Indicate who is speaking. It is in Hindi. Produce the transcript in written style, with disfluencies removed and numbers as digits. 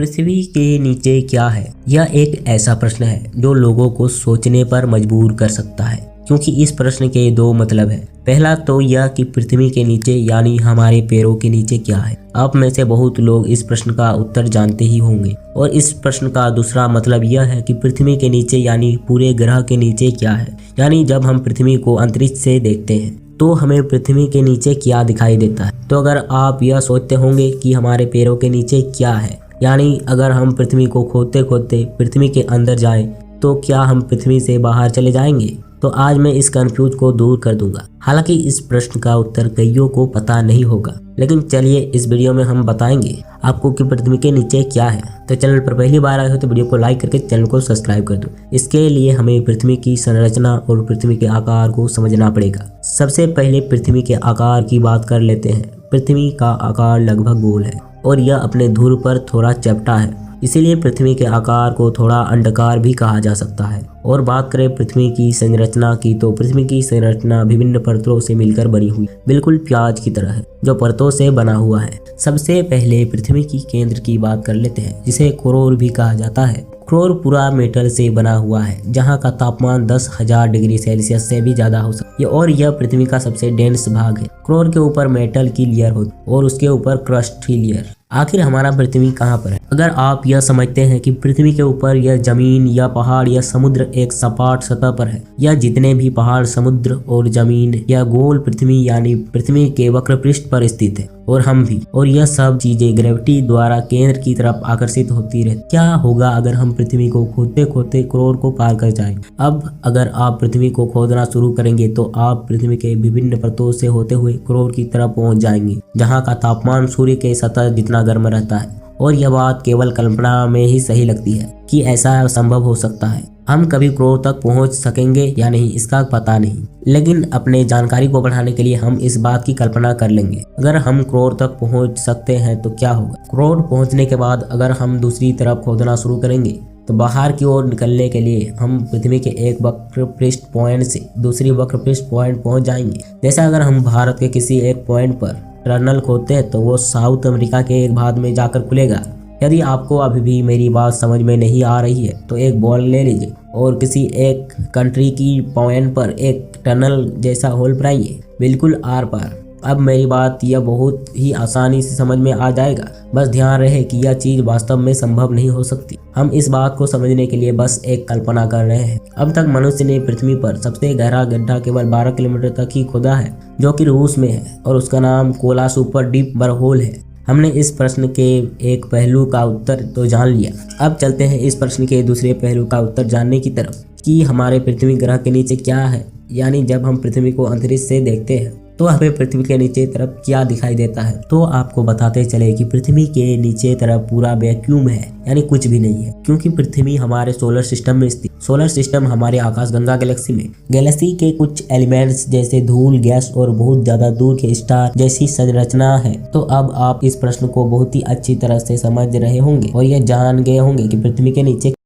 Speaker 1: पृथ्वी के नीचे क्या है? यह एक ऐसा प्रश्न है जो लोगों को सोचने पर मजबूर कर सकता है, क्योंकि इस प्रश्न के दो मतलब है। पहला तो यह कि पृथ्वी के नीचे यानी हमारे पैरों के नीचे क्या है। आप में से बहुत लोग इस प्रश्न का उत्तर जानते ही होंगे। और इस प्रश्न का दूसरा मतलब यह है कि पृथ्वी के नीचे यानी पूरे ग्रह के नीचे क्या है। यानी जब हम पृथ्वी को अंतरिक्ष से देखते हैं तो हमें पृथ्वी के नीचे क्या दिखाई देता है। तो अगर आप यह सोचते होंगे कि हमारे पैरों के नीचे क्या है, यानी अगर हम पृथ्वी को खोदते खोदते पृथ्वी के अंदर जाएं तो क्या हम पृथ्वी से बाहर चले जाएंगे? तो आज मैं इस कंफ्यूज को दूर कर दूंगा। हालांकि इस प्रश्न का उत्तर कईयों को पता नहीं होगा, लेकिन चलिए इस वीडियो में हम बताएंगे आपको कि पृथ्वी के नीचे क्या है। तो चैनल पर पहली बार आए हो तो वीडियो को लाइक करके चैनल को सब्सक्राइब कर दो। इसके लिए हमें पृथ्वी की संरचना और पृथ्वी के आकार को समझना पड़ेगा। सबसे पहले पृथ्वी के आकार की बात कर लेते हैं। पृथ्वी का आकार लगभग गोल है और यह अपने धुर पर थोड़ा चपटा है, इसीलिए पृथ्वी के आकार को थोड़ा अंडाकार भी कहा जा सकता है। और बात करें पृथ्वी की संरचना की, तो पृथ्वी की संरचना विभिन्न परतों से मिलकर बनी हुई बिल्कुल प्याज की तरह है, जो परतों से बना हुआ है। सबसे पहले पृथ्वी की केंद्र की बात कर लेते हैं, जिसे कोर भी कहा जाता है। कोर पूरा मेटल से बना हुआ है, जहाँ का तापमान 10,000 डिग्री सेल्सियस से भी ज्यादा हो सकता है और यह पृथ्वी का सबसे डेंस भाग है। कोर के ऊपर मेटल की लेयर होती है और उसके ऊपर क्रस्ट की लेयर। आखिर हमारा पृथ्वी कहाँ पर है? अगर आप यह समझते हैं कि पृथ्वी के ऊपर यह जमीन या पहाड़ या समुद्र एक सपाट सतह पर है, या जितने भी पहाड़, समुद्र और जमीन या गोल पृथ्वी यानी पृथ्वी के वक्र पृष्ठ पर स्थित है, और हम भी, और यह सब चीजें ग्रेविटी द्वारा केंद्र की तरफ आकर्षित होती रहती। क्या होगा अगर हम पृथ्वी को खोदते खोदते कोर को पार कर जाएं? अब अगर आप पृथ्वी को खोदना शुरू करेंगे तो आप पृथ्वी के विभिन्न परतों से होते हुए कोर की तरफ पहुंच जाएंगे, जहां का तापमान सूर्य के सतह जितना गर्म रहता है। और यह बात केवल कल्पना में ही सही लगती है कि ऐसा संभव हो सकता है। हम कभी कोर तक पहुंच सकेंगे या नहीं इसका पता नहीं, लेकिन अपने जानकारी को बढ़ाने के लिए हम इस बात की कल्पना कर लेंगे। अगर हम कोर तक पहुंच सकते हैं तो क्या होगा? कोर पहुंचने के बाद अगर हम दूसरी तरफ खोदना शुरू करेंगे तो बाहर की ओर निकलने के लिए हम पृथ्वी के एक वक्र पृष्ठ पॉइंट से दूसरी वक्र पृष्ठ पॉइंट पहुंच जाएंगे। जैसा अगर हम भारत के किसी एक पॉइंट पर टनल खोदते हैं तो वो साउथ अमेरिका के एक भाग में जाकर खुलेगा। यदि आपको अभी भी मेरी बात समझ में नहीं आ रही है तो एक बॉल ले लीजिए और किसी एक कंट्री की पॉइंट पर एक टनल जैसा होल बनाइए, बिल्कुल आर पार। अब मेरी बात यह बहुत ही आसानी से समझ में आ जाएगा। बस ध्यान रहे कि यह चीज वास्तव में संभव नहीं हो सकती। हम इस बात को समझने के लिए बस एक कल्पना कर रहे हैं। अब तक मनुष्य ने पृथ्वी पर सबसे गहरा गड्ढा केवल 12 किलोमीटर तक ही खोदा है, जो कि रूस में है और उसका नाम कोला सुपर डीप बरहोल है। हमने इस प्रश्न के एक पहलू का उत्तर तो जान लिया। अब चलते हैं इस प्रश्न के दूसरे पहलू का उत्तर जानने की तरफ कि हमारे पृथ्वी ग्रह के नीचे क्या है। यानी जब हम पृथ्वी को अंतरिक्ष से देखते हैं तो हमें पृथ्वी के नीचे तरफ क्या दिखाई देता है। तो आपको बताते चले कि पृथ्वी के नीचे तरफ पूरा वैक्यूम है, यानी कुछ भी नहीं है, क्योंकि पृथ्वी हमारे सोलर सिस्टम में स्थित। सोलर सिस्टम हमारे आकाशगंगा गैलेक्सी में गैलेक्सी के कुछ एलिमेंट्स जैसे धूल, गैस और बहुत ज्यादा दूर के स्टार जैसी संरचना है। तो अब आप इस प्रश्न को बहुत ही अच्छी तरह से समझ रहे होंगे और यह जान गए होंगे कि पृथ्वी के नीचे